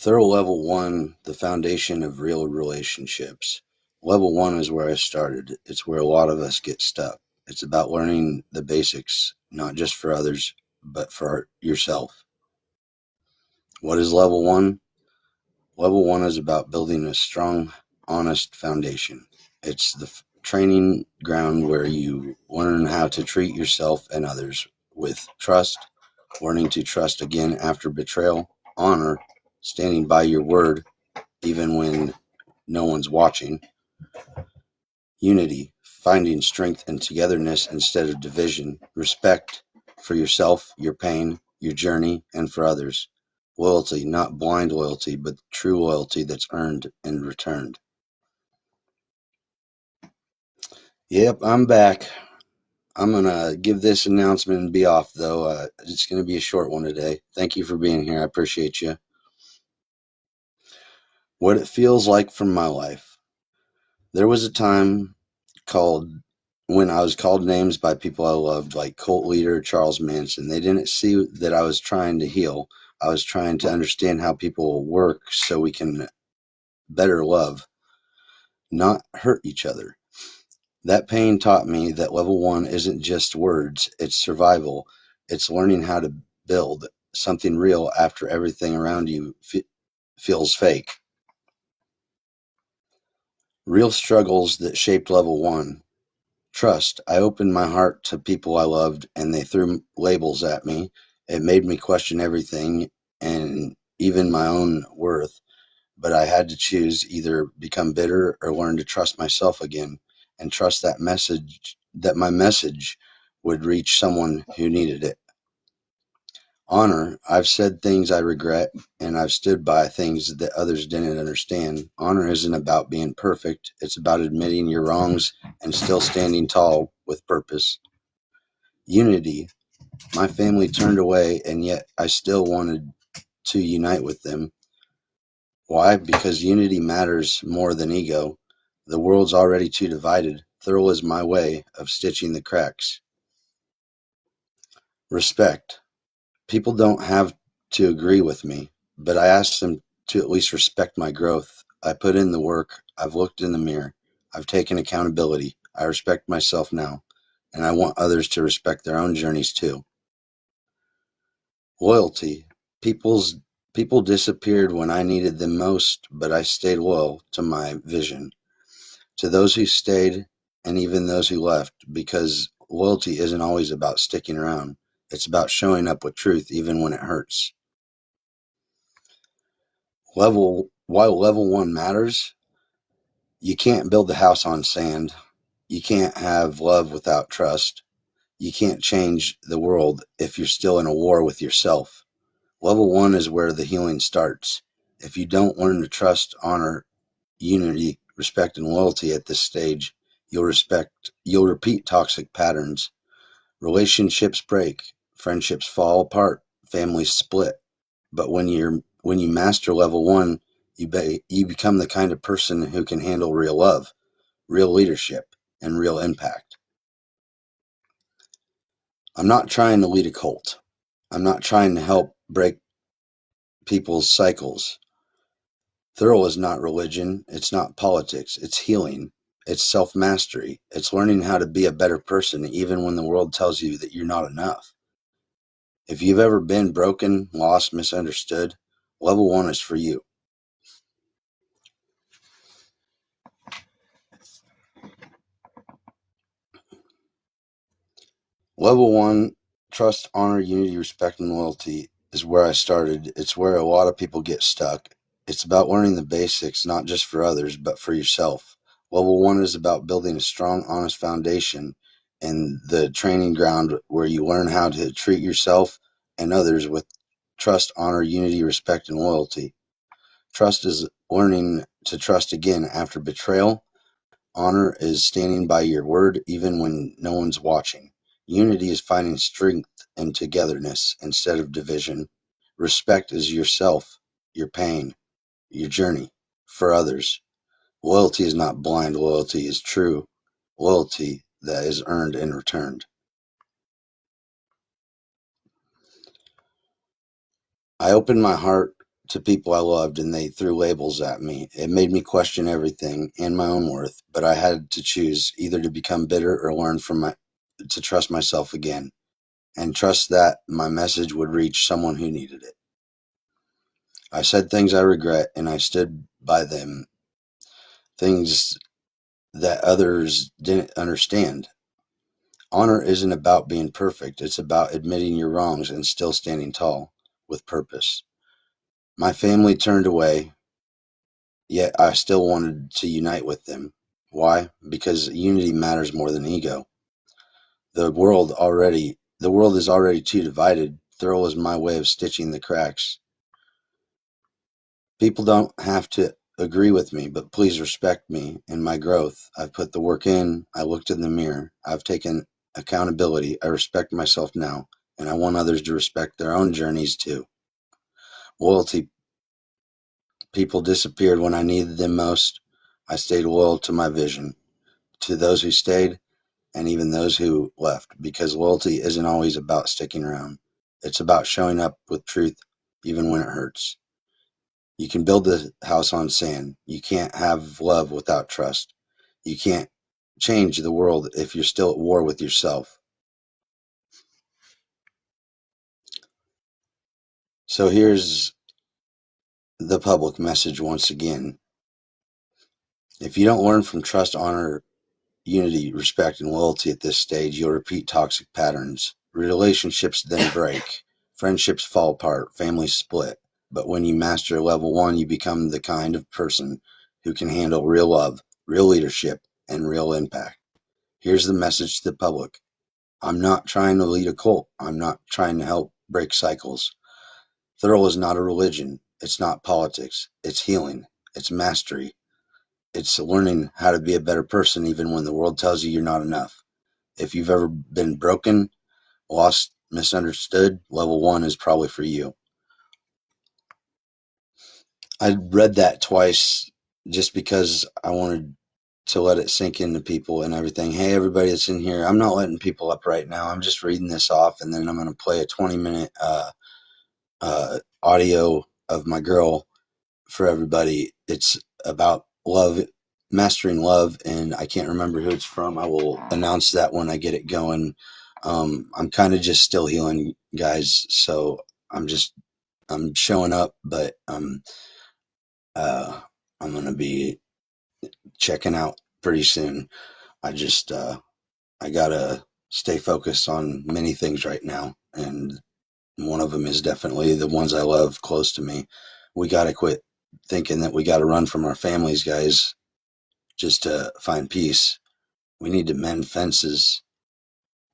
Thorough level one, the foundation of real relationships. Level one is where I started. It's where a lot of us get stuck. It's about learning the basics, not just for others, but for yourself. What is level one? Level one is about building a strong, honest foundation. It's the training ground where you learn how to treat yourself and others with trust, learning to trust again after betrayal, honor, standing by your word even when no one's watching, unity, finding strength and togetherness instead of division, respect for yourself, your pain, your journey, and for others, loyalty, not blind loyalty, but true loyalty that's earned and returned. Yep, I'm back. I'm going to give this announcement and be off, though. It's going to be a short one today. Thank you for being here. I appreciate you. What it feels like from my life. There was a time called when I was called names by people I loved, like cult leader Charles Manson. They didn't see that I was trying to heal. I was trying to understand how people work so we can better love, not hurt each other. That pain taught me that level one isn't just words, it's survival. It's learning how to build something real after everything around you feels fake. Real struggles that shaped level one. Trust. I opened my heart to people I loved and they threw labels at me. It made me question everything and even my own worth. But I had to choose either become bitter or learn to trust myself again and trust that my message would reach someone who needed it. Honor. I've said things I regret and I've stood by things that others didn't understand. Honor isn't about being perfect. It's about admitting your wrongs and still standing tall with purpose. Unity. My family turned away and yet I still wanted to unite with them. Why? Because unity matters more than ego. The world's already too divided. Thorough is my way of stitching the cracks. Respect. People don't have to agree with me, but I ask them to at least respect my growth. I put in the work. I've looked in the mirror. I've taken accountability. I respect myself now, and I want others to respect their own journeys too. Loyalty. People's People disappeared when I needed them most, but I stayed loyal to my vision. To those who stayed and even those who left, because loyalty isn't always about sticking around. It's about showing up with truth even when it hurts. While level one matters, you can't build the house on sand. You can't have love without trust. You can't change the world if you're still in a war with yourself. Level one is where the healing starts. If you don't learn to trust, honor, unity, respect, and loyalty at this stage, you'll repeat toxic patterns. Relationships break, friendships fall apart, families split. But when you master level one, you become the kind of person who can handle real love, real leadership, and real impact. I'm not trying to lead a cult. I'm not trying to help break people's cycles. Thorough is not religion. It's not politics. It's healing. It's self-mastery. It's learning how to be a better person even when the world tells you that you're not enough. If you've ever been broken, lost, misunderstood, level one is for you. Level one, trust, honor, unity, respect, and loyalty is where I started. It's where a lot of people get stuck. It's about learning the basics, not just for others, but for yourself. Level one is about building a strong, honest foundation and the training ground where you learn how to treat yourself and others with trust, honor, unity, respect, and loyalty. Trust is learning to trust again after betrayal. Honor is standing by your word even when no one's watching. Unity is finding strength and togetherness instead of division. Respect is yourself, your pain, your journey for others. Loyalty is not blind, loyalty is true. Loyalty that is earned and returned. I opened my heart to people I loved and they threw labels at me. It made me question everything and my own worth, but I had to choose either to become bitter or learn to trust myself again and trust that my message would reach someone who needed it. I said things I regret and I stood by them, things that others didn't understand. Honor isn't about being perfect, it's about admitting your wrongs and still standing tall with purpose. My family turned away, yet I still wanted to unite with them. Why? Because unity matters more than ego. The world is already too divided. Thurl is my way of stitching the cracks. People don't have to agree with me, but please respect me and my growth. I've put the work in. I looked in the mirror. I've taken accountability. I respect myself now, and I want others to respect their own journeys too. Loyalty. People disappeared when I needed them most. I stayed loyal to my vision, to those who stayed, and even those who left, because loyalty isn't always about sticking around. It's about showing up with truth, even when it hurts. You can build a house on sand. You can't have love without trust. You can't change the world if you're still at war with yourself. So here's the public message once again. If you don't learn from trust, honor, unity, respect, and loyalty at this stage, you'll repeat toxic patterns. Relationships then break. Friendships fall apart. Families split. But when you master level one, you become the kind of person who can handle real love, real leadership, and real impact. Here's the message to the public. I'm not trying to lead a cult. I'm not trying to help break cycles. Thurl is not a religion. It's not politics. It's healing. It's mastery. It's learning how to be a better person even when the world tells you you're not enough. If you've ever been broken, lost, misunderstood, level one is probably for you. I read that twice just because I wanted to let it sink into people and everything. Hey, everybody that's in here, I'm not letting people up right now. I'm just reading this off, and then I'm going to play a 20-minute audio of my girl for everybody. It's about love, mastering love, and I can't remember who it's from. I will announce that when I get it going. I'm kind of just still healing, guys, so I'm showing up, but I'm going to be checking out pretty soon. I just I gotta stay focused on many things right now, and one of them is definitely the ones I love close to me. We gotta quit thinking that we gotta run from our families, guys, just to find peace. We need to mend fences.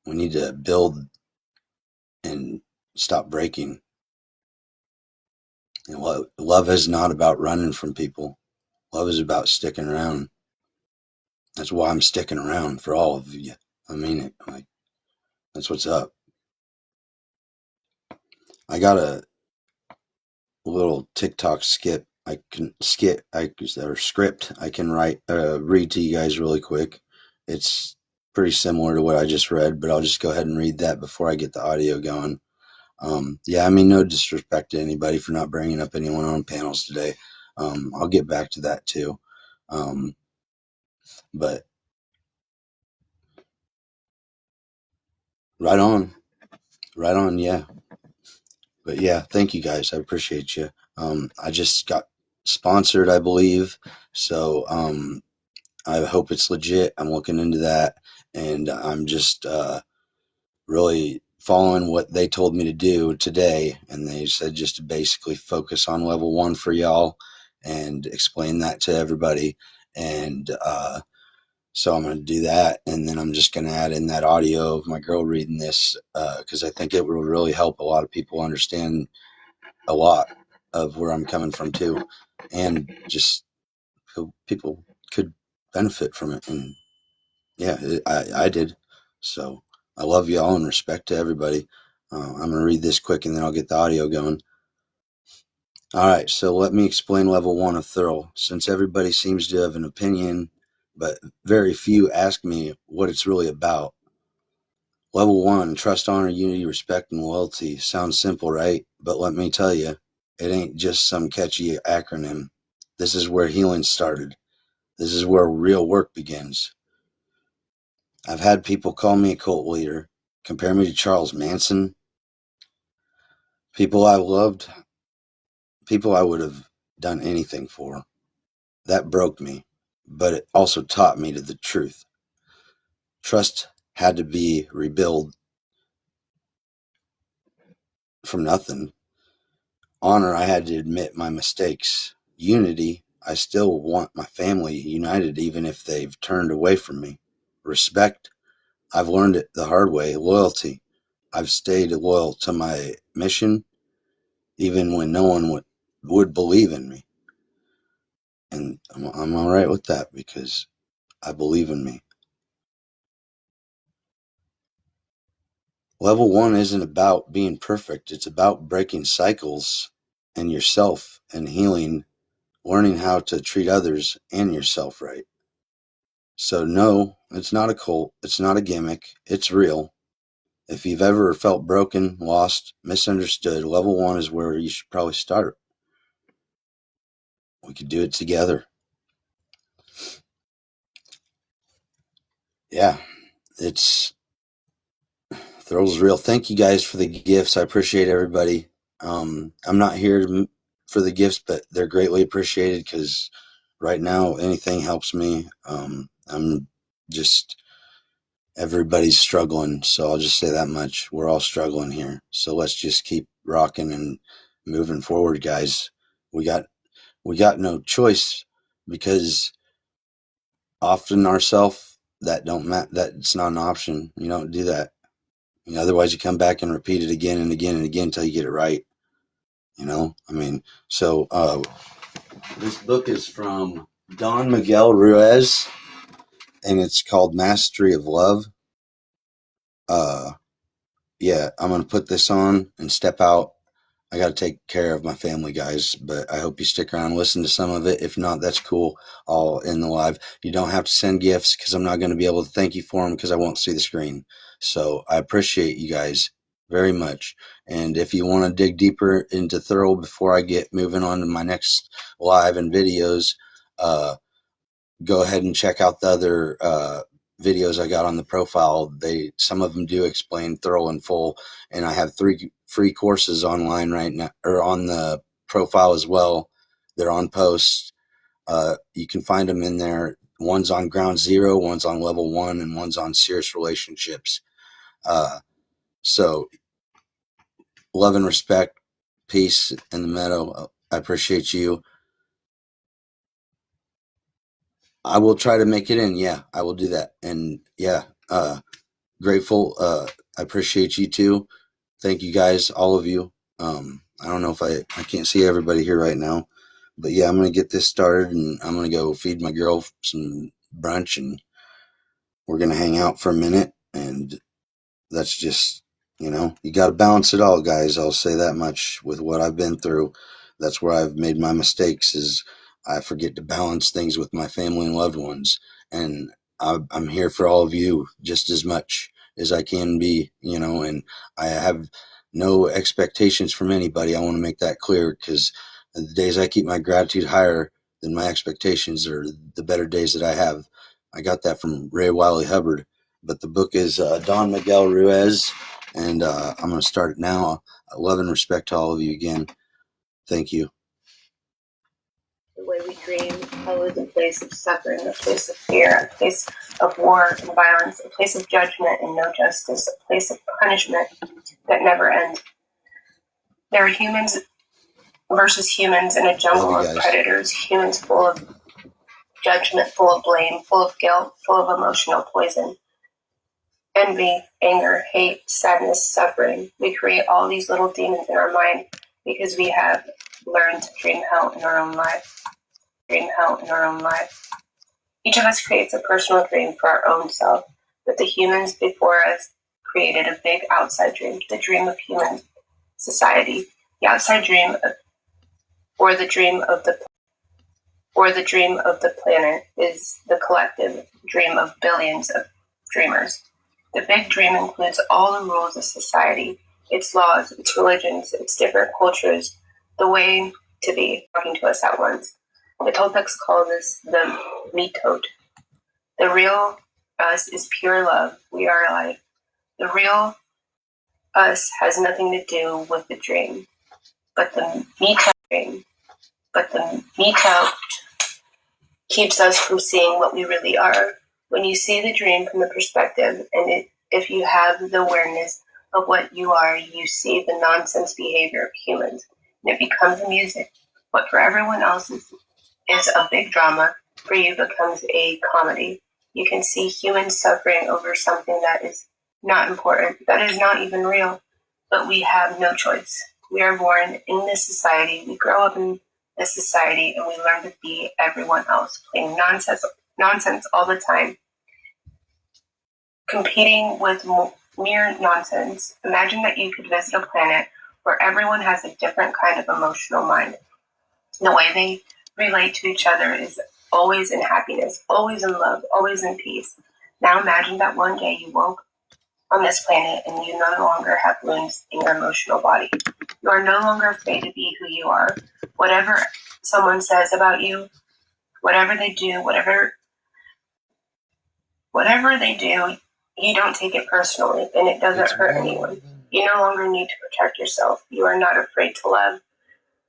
We need to build and stop breaking. And love is not about running from people. Love is about sticking around. That's why I'm sticking around for all of you. I mean it. Like, that's what's up. I got a little TikTok script I can read to you guys really quick. It's pretty similar to what I just read, but I'll just go ahead and read that before I get the audio going. Yeah, I mean, no disrespect to anybody for not bringing up anyone on panels today. I'll get back to that too. But right on, right on, yeah. But yeah, thank you guys. I appreciate you. I just got sponsored, I believe. So I hope it's legit. I'm looking into that, and I'm just really following what they told me to do today. And they said just to basically focus on level one for y'all and explain that to everybody. And so I'm going to do that, and then I'm just going to add in that audio of my girl reading this because I think it will really help a lot of people understand a lot of where I'm coming from too, and just people could benefit from it. And yeah, I did. So I love y'all and respect to everybody. I'm going to read this quick and then I'll get the audio going. All right, so let me explain level one of Thurl. Since everybody seems to have an opinion, but very few ask me what it's really about. Level one, trust, honor, unity, respect, and loyalty. Sounds simple, right? But let me tell you, It ain't just some catchy acronym. This is where healing started. This is where real work begins. I've had people call me a cult leader, compare me to Charles Manson, people I loved, people I would have done anything for. That broke me, but it also taught me the truth. Trust had to be rebuilt from nothing. Honor, I had to admit my mistakes. Unity, I still want my family united even if they've turned away from me. Respect, I've learned it the hard way. Loyalty, I've stayed loyal to my mission even when no one would believe in me. And I'm all right with that because I believe in me. Level 1 isn't about being perfect. It's about breaking cycles and yourself and healing, learning how to treat others and yourself right. So no, it's not a cult. It's not a gimmick. It's real. If you've ever felt broken, lost, misunderstood, level 1 is where you should probably start. We could do it together. Yeah, it's Thrill's real. Thank you guys for the gifts. I appreciate everybody. I'm not here for the gifts, but they're greatly appreciated because right now anything helps me. I'm just everybody's struggling, so I'll just say that much. We're all struggling here, so let's just keep rocking and moving forward, guys. We got no choice because often ourself that that's not an option. You don't do that. Otherwise, you come back and repeat it again and again and again until you get it right. So this book is from Don Miguel Ruiz, and it's called Mastery of Love. Yeah, I'm going to put this on and step out. I got to take care of my family, guys, but I hope you stick around and listen to some of it. If not, that's cool. I'll end the live. You don't have to send gifts because I'm not going to be able to thank you for them because I won't see the screen. So I appreciate you guys very much. And if you want to dig deeper into Thurl before I get moving on to my next live and videos, go ahead and check out the other videos I got on the profile. Some of them do explain Thurl in full, and I have 3 free courses online right now, or on the profile as well. They're on post. You can find them in there. One's on ground zero, one's on level 1, and one's on serious relationships. So love and respect, peace in the meadow. I appreciate you. I will try to make it in. Yeah, I will do that. And yeah, grateful. I appreciate you too. Thank you guys, all of you. I don't know if I can't see everybody here right now, but yeah, I'm going to get this started and I'm going to go feed my girl some brunch and we're going to hang out for a minute. And that's just, you got to balance it all, guys. I'll say that much with what I've been through. That's where I've made my mistakes is I forget to balance things with my family and loved ones. And I'm here for all of you just as much as I can be, and I have no expectations from anybody. I want to make that clear because the days I keep my gratitude higher than my expectations are the better days that I have. I got that from Ray Wiley Hubbard. But the book is Don Miguel Ruiz, and I'm going to start it now. Love and respect to all of you again. Thank you. The way we dream, hell is a place of suffering, a place of fear, a place of war and violence, a place of judgment and no justice, a place of punishment that never ends. There are humans versus humans in a jungle of predators, humans full of judgment, full of blame, full of guilt, full of emotional poison. Envy, anger, hate, sadness, suffering. We create all these little demons in our mind because we have learned to dream hell in our own life. Each of us creates a personal dream for our own self, but the humans before us created a big outside dream, the dream of human society. The outside dream or the dream of the planet is the collective dream of billions of dreamers. The big dream includes all the rules of society, its laws, its religions, its different cultures, the way to be, talking to us at once. The Toltecs call this the mitote. The real us is pure love. We are life. The real us has nothing to do with the dream, but the mitote dream. But the mitote keeps us from seeing what we really are. When you see the dream from the perspective, and if you have the awareness of what you are, you see the nonsense behavior of humans, and it becomes music. What for everyone else is a big drama, for you becomes a comedy. You can see humans suffering over something that is not important, that is not even real, but we have no choice. We are born in this society, we grow up in this society, and we learn to be everyone else, playing nonsense all the time, competing with mere nonsense. Imagine that you could visit a planet where everyone has a different kind of emotional mind. The way they relate to each other is always in happiness, always in love, always in peace. Now imagine that one day you woke on this planet and you no longer have wounds in your emotional body. You are no longer afraid to be who you are. Whatever someone says about you, whatever they do, whatever they do, you don't take it personally, and it doesn't hurt anyone. You no longer need to protect yourself. You are not afraid to love,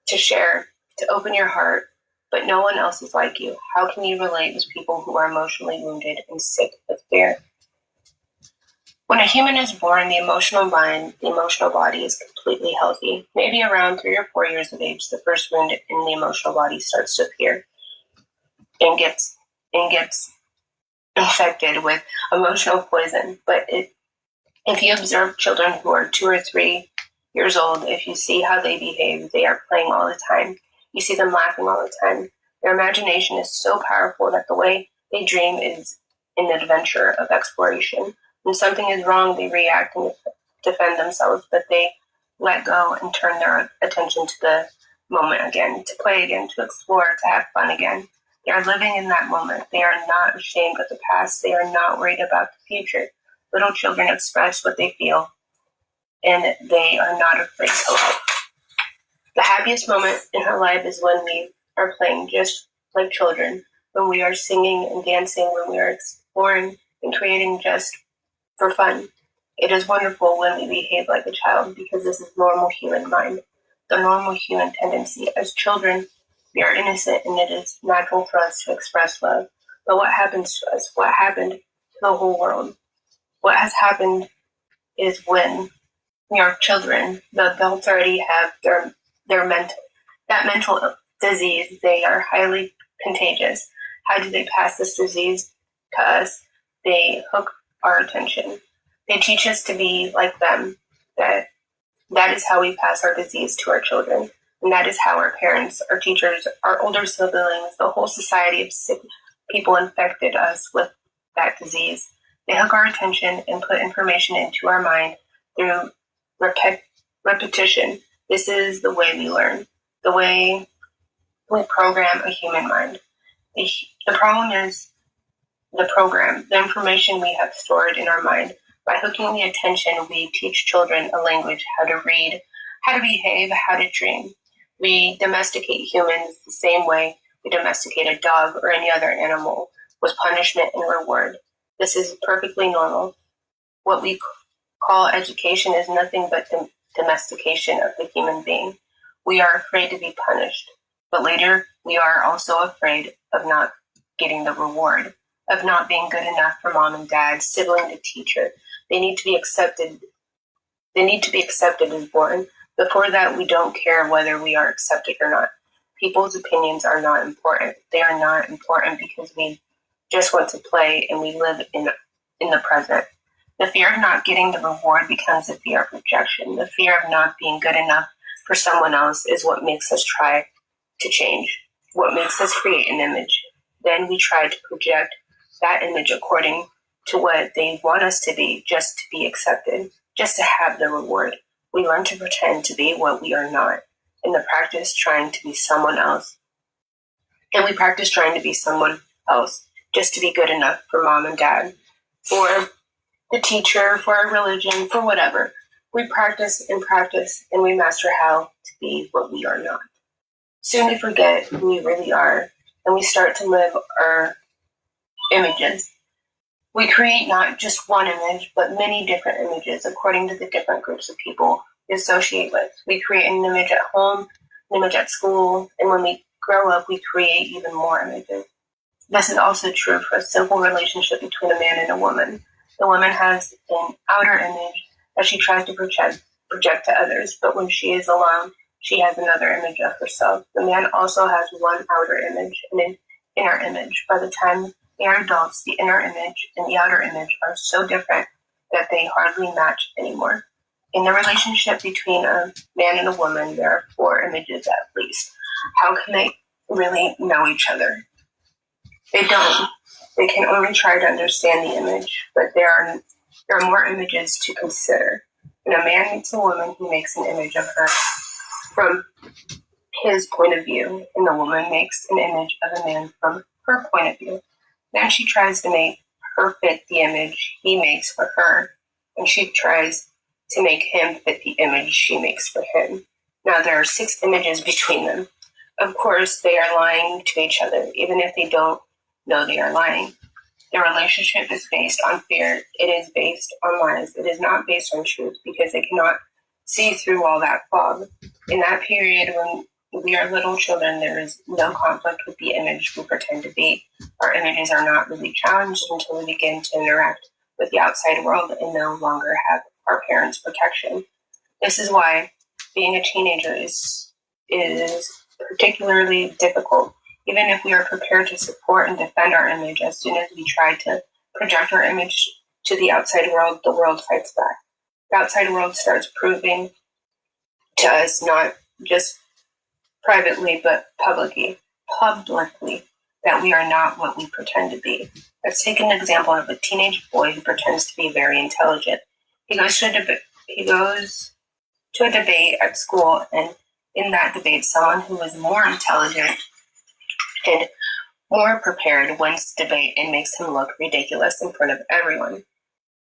to share, to open your heart, but no one else is like you. How can you relate with people who are emotionally wounded and sick with fear? When a human is born, the emotional mind, the emotional body is completely healthy. Maybe around 3 or 4 years of age, the first wound in the emotional body starts to appear and gets infected with emotional poison. But if you observe children who are 2 or 3 years old, if you see how they behave, they are playing all the time. You see them laughing all the time. Their imagination is so powerful that the way they dream is an adventure of exploration. When something is wrong, they react and defend themselves, but they let go and turn their attention to the moment again, to play again, to explore, to have fun again. They are living in that moment. They are not ashamed of the past. They are not worried about the future. Little children express what they feel, and they are not afraid to love. The happiest moment in her life is when we are playing just like children, when we are singing and dancing, when we are exploring and creating just for fun. It is wonderful when we behave like a child because this is normal human mind, the normal human tendency. As children, we are innocent and it is natural for us to express love. But what happens to us? What happened to the whole world? What has happened is when we are children, the adults already have their mental disease. They are highly contagious. How do they pass this disease to us? They hook our attention. They teach us to be like them. That is how we pass our disease to our children. And that is how our parents, our teachers, our older siblings, the whole society of sick people infected us with that disease. They hook our attention and put information into our mind through repetition. This is the way we learn, the way we program a human mind. The problem is the information we have stored in our mind. By hooking the attention, we teach children a language, how to read, how to behave, how to dream. We domesticate humans the same way we domesticate a dog or any other animal, with punishment and reward. This is perfectly normal. What we call education is nothing but the domestication of the human being. We are afraid to be punished, but later we are also afraid of not getting the reward, of not being good enough for mom and dad, sibling to teacher. They need to be accepted. They need to be accepted as born. Before that, we don't care whether we are accepted or not. People's opinions are not important. They are not important because we just want to play and we live in the present. The fear of not getting the reward becomes the fear of rejection. The fear of not being good enough for someone else is what makes us try to change, what makes us create an image. Then we try to project that image according to what they want us to be, just to be accepted, just to have the reward. We learn to pretend to be what we are not. In the practice, trying to be someone else. And we practice trying to be someone else just to be good enough for mom and dad, for the teacher, for our religion, for whatever. We practice and we master how to be what we are not. Soon we forget who we really are, and we start to live our images. We create not just one image, but many different images according to the different groups of people we associate with. We create an image at home, an image at school, and when we grow up, we create even more images. This is also true for a simple relationship between a man and a woman. The woman has an outer image that she tries to project to others, but when she is alone, she has another image of herself. The man also has one outer image and an inner image. By the time they are adults, the inner image and the outer image are so different that they hardly match anymore. In the relationship between a man and a woman, there are 4 images at least. How can they really know each other? They don't. They can only try to understand the image, but there are more images to consider. When a man meets a woman, he makes an image of her from his point of view, and the woman makes an image of a man from her point of view. Then she tries to make her fit the image he makes for her, and she tries to make him fit the image she makes for him. Now there are 6 images between them. Of course, they are lying to each other, even if they don't know they are lying. The relationship is based on fear. It is based on lies. It is not based on truth because they cannot see through all that fog. In that period when we are little children, there is no conflict with the image we pretend to be. Our images are not really challenged until we begin to interact with the outside world and no longer have our parents' protection. This is why being a teenager is particularly difficult. Even if we are prepared to support and defend our image, as soon as we try to project our image to the outside world fights back. The outside world starts proving to us, not just privately, but publicly, that we are not what we pretend to be. Let's take an example of a teenage boy who pretends to be very intelligent. He goes to a debate at school, and in that debate, someone who is more intelligent and more prepared wins the debate and makes him look ridiculous in front of everyone.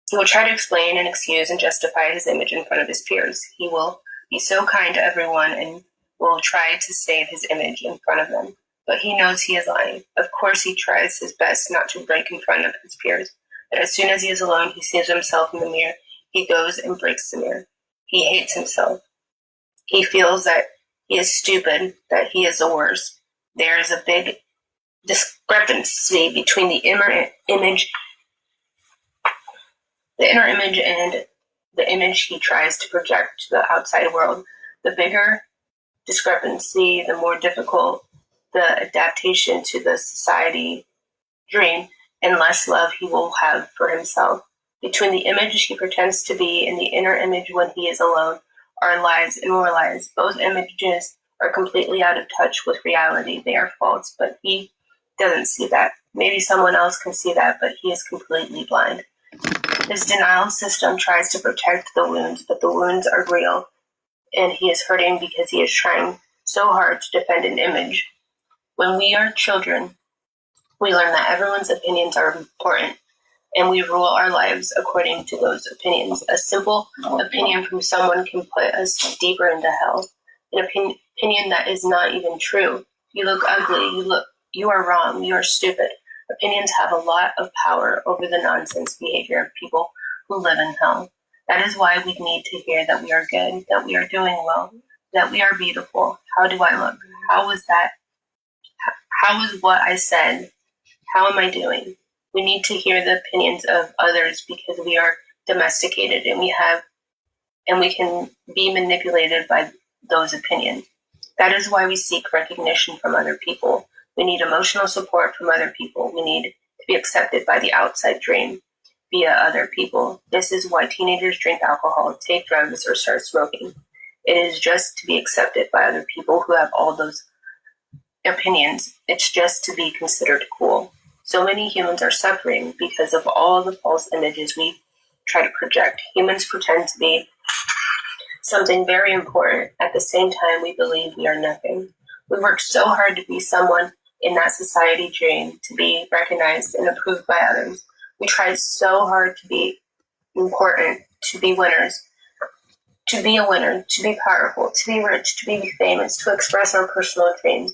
He will try to explain and excuse and justify his image in front of his peers. He will be so kind to everyone and will try to save his image in front of them. But he knows he is lying. Of course, he tries his best not to break in front of his peers. But as soon as he is alone, he sees himself in the mirror. He goes and breaks the mirror. He hates himself. He feels that he is stupid, that he is the worst. There is a big discrepancy between the inner image and the image he tries to project to the outside world. The bigger discrepancy, the more difficult the adaptation to the society dream, and less love he will have for himself. Between the image he pretends to be and the inner image when he is alone are lies and more lies. Both images are completely out of touch with reality. They are false, but he doesn't see that. Maybe someone else can see that, but he is completely blind. His denial system tries to protect the wounds, but the wounds are real, and he is hurting because he is trying so hard to defend an image. When we are children, we learn that everyone's opinions are important, and we rule our lives according to those opinions. A simple opinion from someone can put us deeper into hell. An opinion that is not even true. You look ugly, you are wrong, you are stupid. Opinions have a lot of power over the nonsense behavior of people who live in hell. That is why we need to hear that we are good, that we are doing well, that we are beautiful. How do I look? How was that? How was what I said? How am I doing? We need to hear the opinions of others because we are domesticated and we can be manipulated by those opinions. That is why we seek recognition from other people. We need emotional support from other people. We need to be accepted by the outside dream via other people. This is why teenagers drink alcohol, take drugs, or start smoking. It is just to be accepted by other people who have all those opinions. It's just to be considered cool. So many humans are suffering because of all the false images we try to project. Humans pretend to be something very important. At the same time, we believe we are nothing. We work so hard to be someone in that society dream, to be recognized and approved by others. We try so hard to be important, to be winners. to be a winner, to be powerful, to be rich, to be famous, to express our personal dreams,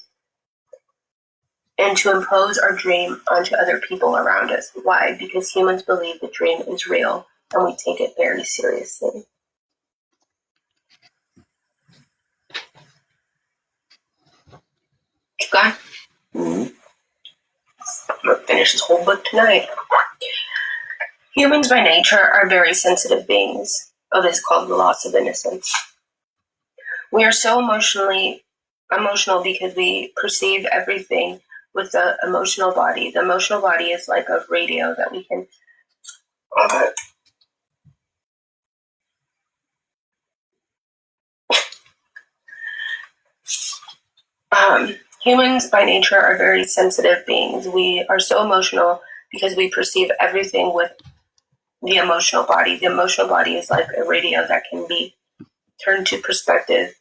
and to impose our dream onto other people around us. Why? Because humans believe the dream is real and we take it very seriously. Okay? I'm going to finish this whole book tonight. Humans by nature are very sensitive beings. Oh, this is called the loss of innocence. We are so emotional because we perceive everything with the emotional body. The emotional body is like a radio that we can. Humans by nature are very sensitive beings. We are so emotional because we perceive everything with the emotional body. The emotional body is like a radio that can be turned to perspective,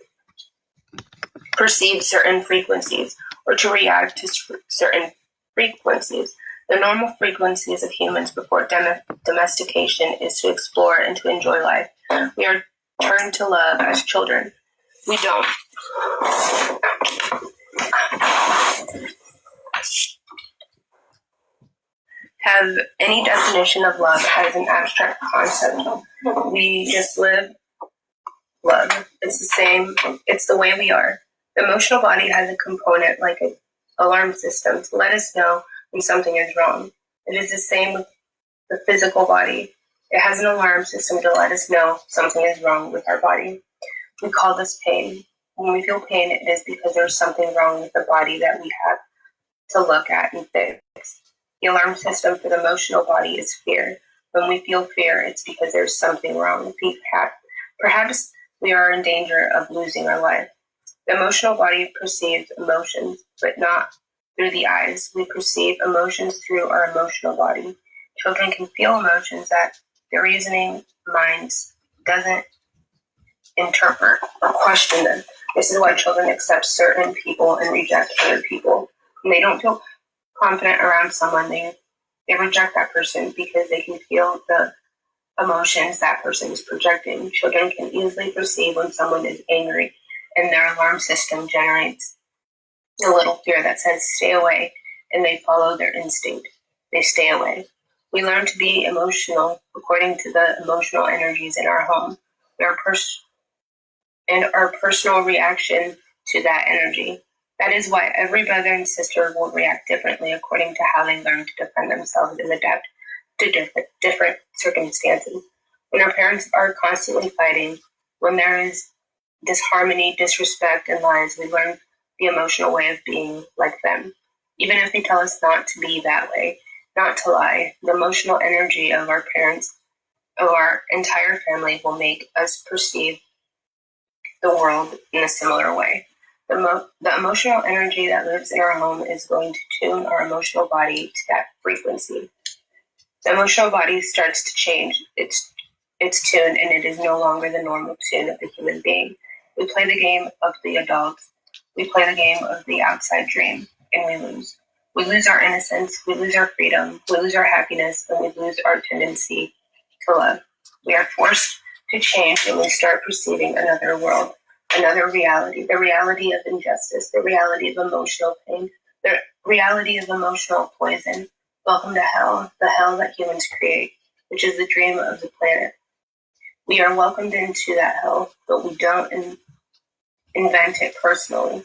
perceive certain frequencies, or to react to certain frequencies. The normal frequencies of humans before domestication is to explore and to enjoy life. We are turned to love as children. We don't have any definition of love as an abstract concept. We just live love. It's the same. It's the way we are. The emotional body has a component like an alarm system to let us know when something is wrong. It is the same with the physical body. It has an alarm system to let us know something is wrong with our body. We call this pain. When we feel pain, it is because there's something wrong with the body that we have to look at and fix. The alarm system for the emotional body is fear. When we feel fear, it's because there's something wrong. Perhaps we are in danger of losing our life. The emotional body perceives emotions, but not through the eyes. We perceive emotions through our emotional body. Children can feel emotions that their reasoning minds doesn't interpret or question them. This is why children accept certain people and reject other people. When they don't feel confident around someone, they reject that person because they can feel the emotions that person is projecting. Children can easily perceive when someone is angry, and their alarm system generates a little fear that says stay away, and they follow their instinct. They stay away. We learn to be emotional according to the emotional energies in our home and our personal reaction to that energy. That is why every brother and sister will react differently according to how they learn to defend themselves and adapt to different circumstances. When our parents are constantly fighting, when there is disharmony, disrespect, and lies, we learn the emotional way of being like them. Even if they tell us not to be that way, not to lie, the emotional energy of our parents, of our entire family, will make us perceive the world in a similar way. The emotional energy that lives in our home is going to tune our emotional body to that frequency. The emotional body starts to change its tune, and it is no longer the normal tune of the human being. We play the game of the adults. We play the game of the outside dream, and we lose. We lose our innocence, we lose our freedom, we lose our happiness, and we lose our tendency to love. We are forced to change, and we start perceiving another world, another reality, the reality of injustice, the reality of emotional pain, the reality of emotional poison. Welcome to hell, the hell that humans create, which is the dream of the planet. We are welcomed into that hell, but we don't invent it personally.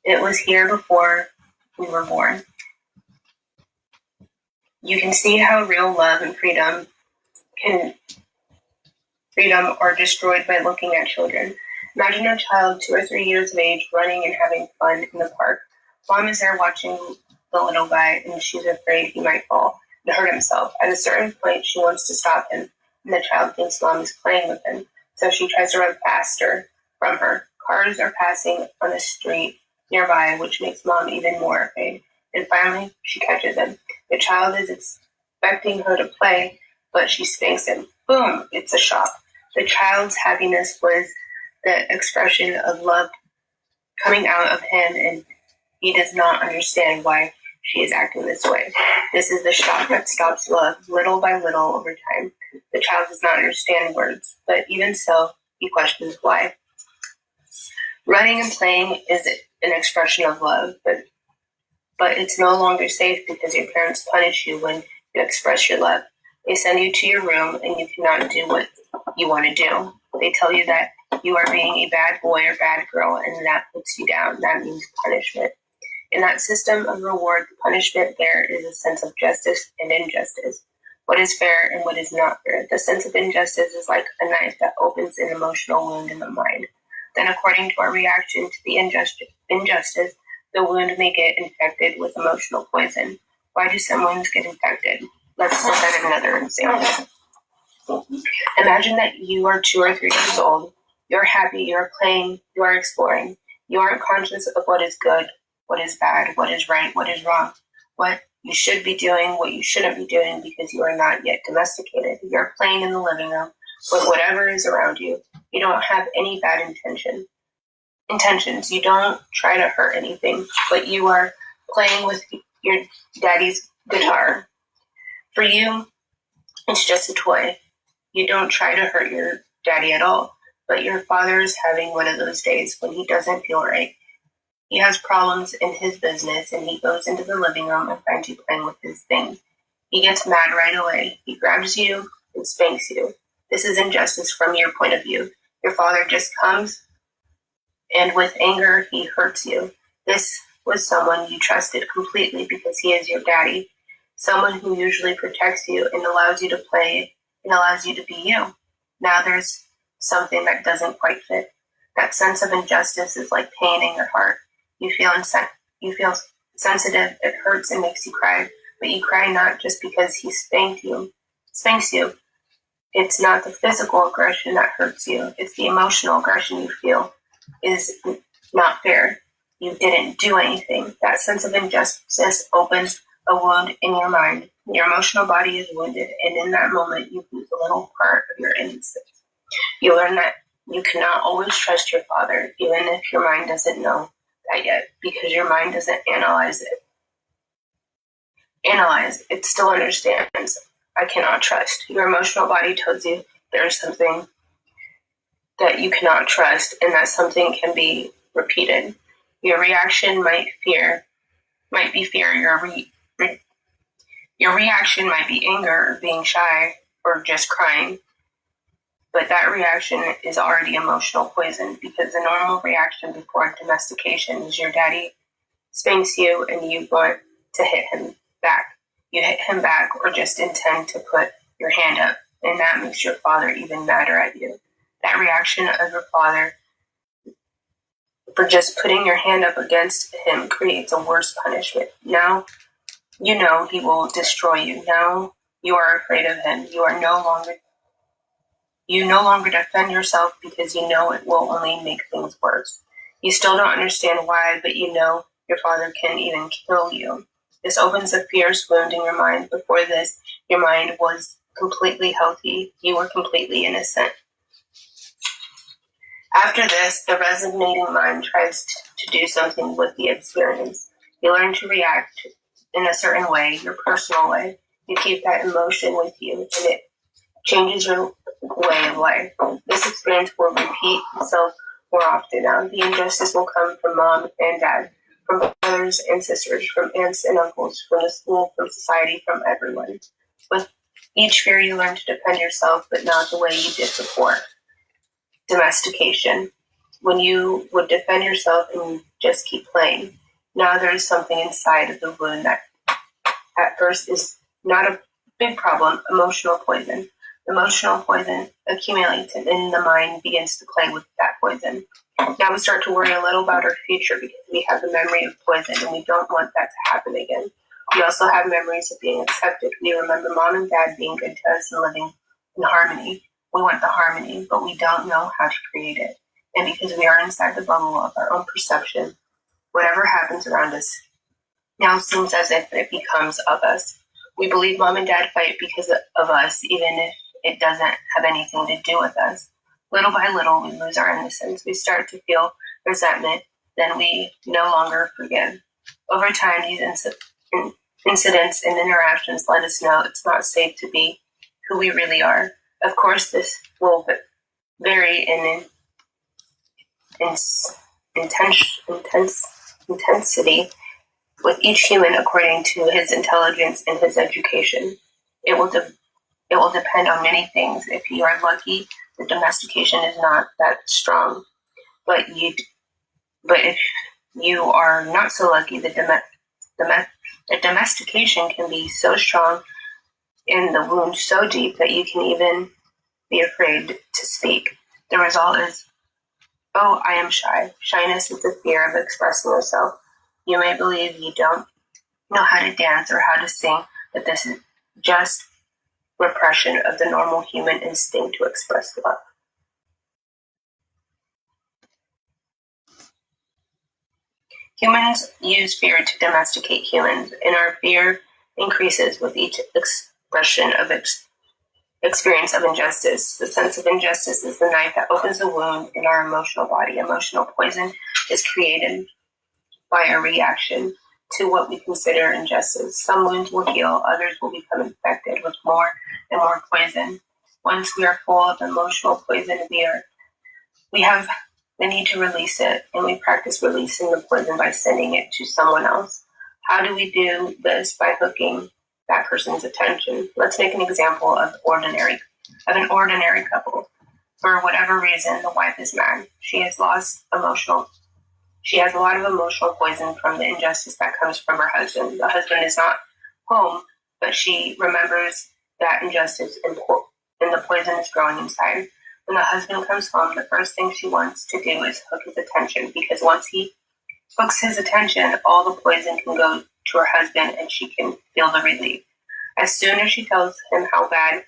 It was here before we were born. You can see how real love and freedom are destroyed by looking at children. Imagine a child 2 or 3 years of age running and having fun in the park. Mom is there watching the little guy, and she's afraid he might fall and hurt himself. At a certain point, she wants to stop him, and the child thinks mom is playing with him, so she tries to run faster from her. Cars are passing on a street nearby, which makes mom even more afraid. And finally, she catches him. The child is expecting her to play, but she spanks him. Boom! It's a shock. The child's happiness was the expression of love coming out of him, and he does not understand why she is acting this way. This is the shock that stops love little by little over time. The child does not understand words, but even so, He questions why. Running and playing is an expression of love, but it's no longer safe because your parents punish you when you express your love. They send you to your room and you cannot do what you want to do. They tell you that you are being a bad boy or bad girl, and that puts you down. That means punishment. In that system of reward, punishment, there is a sense of justice and injustice. What is fair and what is not fair. The sense of injustice is like a knife that opens an emotional wound in the mind. Then, according to our reaction to the injustice, the wound may get infected with emotional poison. Why do some wounds get infected? Let's look at another example. Imagine that you are 2 or 3 years old. You're happy, you're playing, you are exploring. You aren't conscious of what is good, what is bad, what is right, what is wrong, what you should be doing, what you shouldn't be doing because you are not yet domesticated. You're playing in the living room with whatever is around you. You don't have any bad intentions. You don't try to hurt anything, but you are playing with your daddy's guitar. For you, it's just a toy. You don't try to hurt your daddy at all, but your father is having one of those days when he doesn't feel right. He has problems in his business and he goes into the living room and finds you playing with his things. He gets mad right away. He grabs you and spanks you. This is injustice from your point of view. Your father just comes and with anger he hurts you. This was someone you trusted completely because he is your daddy. Someone who usually protects you and allows you to play and allows you to be you. Now there's something that doesn't quite fit. That sense of injustice is like pain in your heart. You feel sensitive, it hurts and makes you cry, but you cry not just because he spanks you. It's not the physical aggression that hurts you, it's the emotional aggression you feel is not fair. You didn't do anything. That sense of injustice opens a wound in your mind. Your emotional body is wounded, and in that moment, you lose a little part of your innocence. You learn that you cannot always trust your father, even if your mind doesn't know that yet, because your mind doesn't analyze it. It still understands. I cannot trust. Your emotional body tells you there is something that you cannot trust, and that something can be repeated. Your reaction might be fear. Your reaction might be anger, or being shy, or just crying. But that reaction is already emotional poison because the normal reaction before domestication is your daddy spanks you and you want to hit him back. You hit him back or just intend to put your hand up, and that makes your father even madder at you. That reaction of your father for just putting your hand up against him creates a worse punishment. Now you know he will destroy you. Now you are afraid of him. You no longer defend yourself because you know it will only make things worse. You still don't understand why, but you know your father can even kill you. This opens a fierce wound in your mind. Before this, your mind was completely healthy. You were completely innocent. After this, the resonating mind tries to do something with the experience. You learn to react in a certain way, your personal way. You keep that emotion with you, and it changes your way of life. This experience will repeat itself more often now. The injustice will come from mom and dad, from brothers and sisters, from aunts and uncles, from the school, from society, from everyone. With each fear, you learn to defend yourself, but not the way you did before. Domestication. When you would defend yourself and just keep playing, now there is something inside of the wound that at first is not a big problem, emotional poison. Emotional poison accumulates and in the mind begins to play with that poison. Now we start to worry a little about our future because we have the memory of poison and we don't want that to happen again. We also have memories of being accepted. We remember mom and dad being good to us and living in harmony. We want the harmony, but we don't know how to create it. And because we are inside the bubble of our own perception, whatever happens around us now seems as if it becomes of us. We believe mom and dad fight because of us, even if it doesn't have anything to do with us. Little by little, we lose our innocence. We start to feel resentment, then we no longer forgive. Over time, these incidents and interactions let us know it's not safe to be who we really are. Of course, this will vary in intensity with each human according to his intelligence and his education. It will depend on many things. If you are lucky, the domestication is not that strong. But if you are not so lucky, the domestication can be so strong and the wound so deep that you can even be afraid to speak. The result is, oh, I am shy. Shyness is the fear of expressing yourself. You may believe you don't know how to dance or how to sing, but this is just repression of the normal human instinct to express love. Humans use fear to domesticate humans, and our fear increases with each expression of experience of injustice. The sense of injustice is the knife that opens a wound in our emotional body. Emotional poison is created by a reaction to what we consider injustice. Some wounds will heal, others will become infected with more and more poison. Once we are full of emotional poison, we have the need to release it, and we practice releasing the poison by sending it to someone else. How do we do this? By hooking that person's attention. Let's make an example of an ordinary couple. For whatever reason, the wife is mad. She has a lot of emotional poison from the injustice that comes from her husband. The husband is not home, but she remembers that injustice and the poison is growing inside. When the husband comes home, the first thing she wants to do is hook his attention, because once he hooks his attention, all the poison can go to her husband and she can feel the relief. As soon as she tells him how bad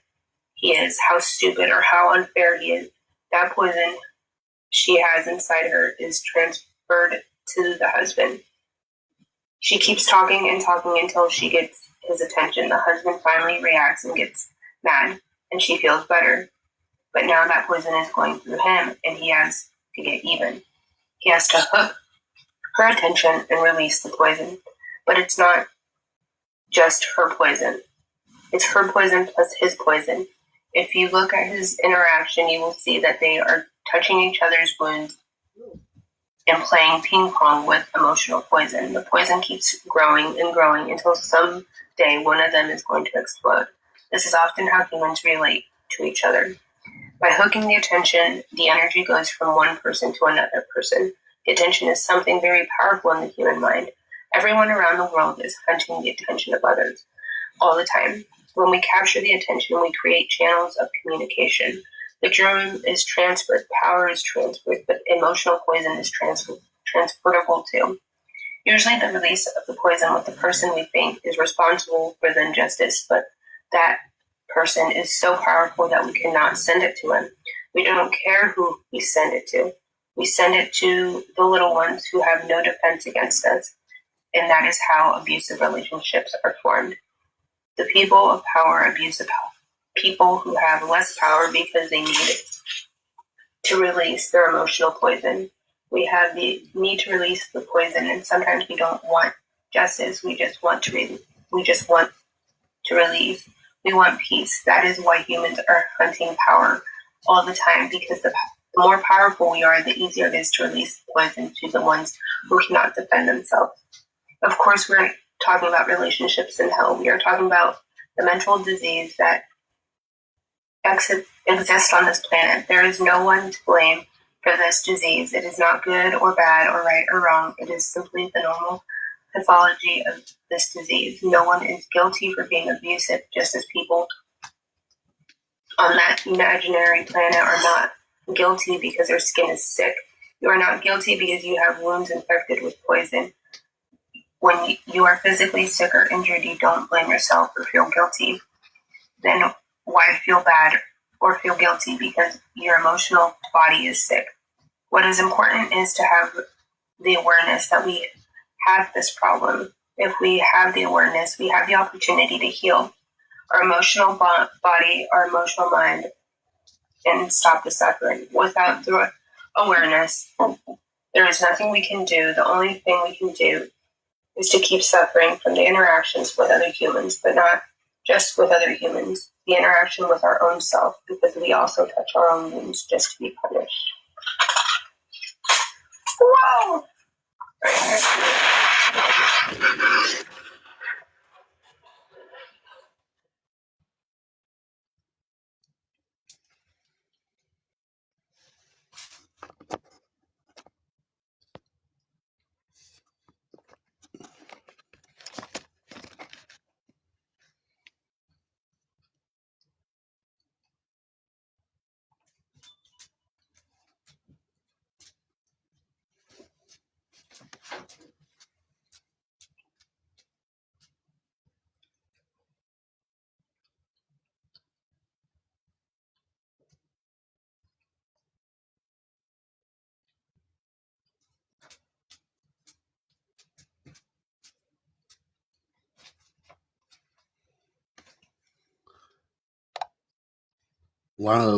he is, how stupid or how unfair he is, that poison she has inside her is transferred to the husband. She keeps talking and talking until she gets his attention. The husband finally reacts and gets mad, and she feels better. But now that poison is going through him, and he has to get even. He has to hook her attention and release the poison. But it's not just her poison. It's her poison plus his poison. If you look at his interaction, you will see that they are touching each other's wounds and playing ping pong with emotional poison. The poison keeps growing and growing until someday one of them is going to explode. This is often how humans relate to each other. By hooking the attention, the energy goes from one person to another person. The attention is something very powerful in the human mind. Everyone around the world is hunting the attention of others all the time. When we capture the attention, we create channels of communication. The germ is transferred, power is transferred, but emotional poison is transportable too. Usually the release of the poison with the person we think is responsible for the injustice, but that person is so powerful that we cannot send it to him. We don't care who we send it to. We send it to the little ones who have no defense against us. And that is how abusive relationships are formed. The people of power abuse people who have less power because they need it to release their emotional poison. We have the need to release the poison, and sometimes we don't want justice. We just want to release. We want peace. That is why humans are hunting power all the time, because the more powerful we are, the easier it is to release the poison to the ones who cannot defend themselves. Of course, we're talking about relationships in hell. We are talking about the mental disease that exists on this planet. There is no one to blame for this disease. It is not good or bad or right or wrong. It is simply the normal pathology of this disease. No one is guilty for being abusive, just as people on that imaginary planet are not guilty because their skin is sick. You are not guilty because you have wounds infected with poison. When you are physically sick or injured, you don't blame yourself or feel guilty. Then why feel bad or feel guilty because your emotional body is sick? What is important is to have the awareness that we have this problem. If we have the awareness, we have the opportunity to heal our emotional body, our emotional mind, and stop the suffering. Without the awareness, there is nothing we can do. The only thing we can do is to keep suffering from the interactions with other humans, but not just with other humans. the interaction with our own self, because we also touch our own wounds just to be punished. Wow!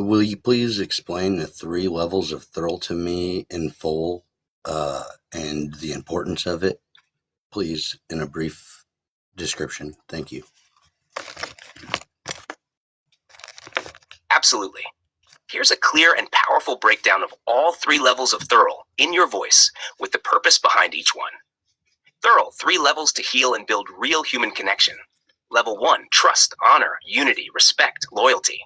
Will you please explain the 3 levels of Thrill to me in full, and the importance of it, please, in a brief description? Thank you. Absolutely. Here's a clear and powerful breakdown of all 3 levels of Thurl in your voice, with the purpose behind each one. Thurl, 3 levels to heal and build real human connection. Level 1, trust, honor, unity, respect, loyalty.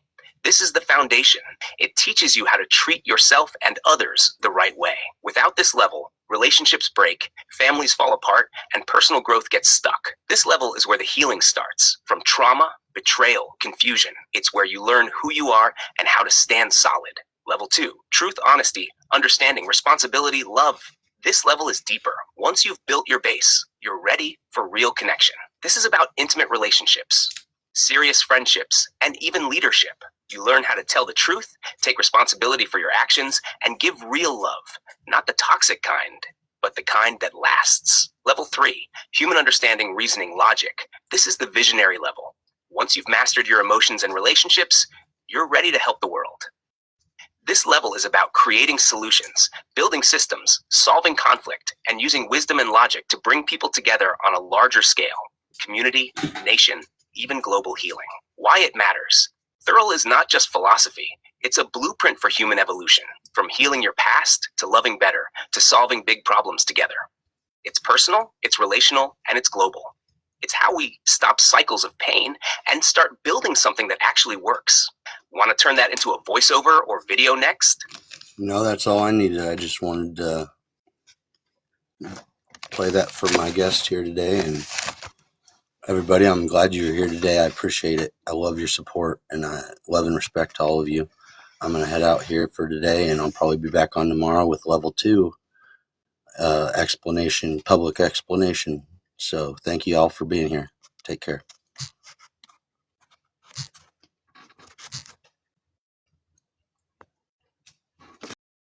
This is the foundation. It teaches you how to treat yourself and others the right way. Without this level, relationships break, families fall apart, and personal growth gets stuck. This level is where the healing starts. From trauma, betrayal, confusion. It's where you learn who you are and how to stand solid. Level 2, truth, honesty, understanding, responsibility, love. This level is deeper. Once you've built your base, you're ready for real connection. This is about intimate relationships, serious friendships, and even leadership. You learn how to tell the truth, take responsibility for your actions, and give real love. Not the toxic kind, but the kind that lasts. Level 3, human understanding, reasoning, logic. This is the visionary level. Once you've mastered your emotions and relationships, you're ready to help the world. This level is about creating solutions, building systems, solving conflict, and using wisdom and logic to bring people together on a larger scale. Community, nation, even global healing. Why it matters. Thurl is not just philosophy. It's a blueprint for human evolution, from healing your past to loving better to solving big problems together. It's personal, it's relational, and it's global. It's how we stop cycles of pain and start building something that actually works. Want to turn that into a voiceover or video next? No, that's all I needed. I just wanted to play that for my guest here today. And everybody, I'm glad you're here today. I appreciate it. I love your support, and I love and respect all of you. I'm going to head out here for today, and I'll probably be back on tomorrow with level 2 explanation, public explanation. So thank you all for being here. Take care.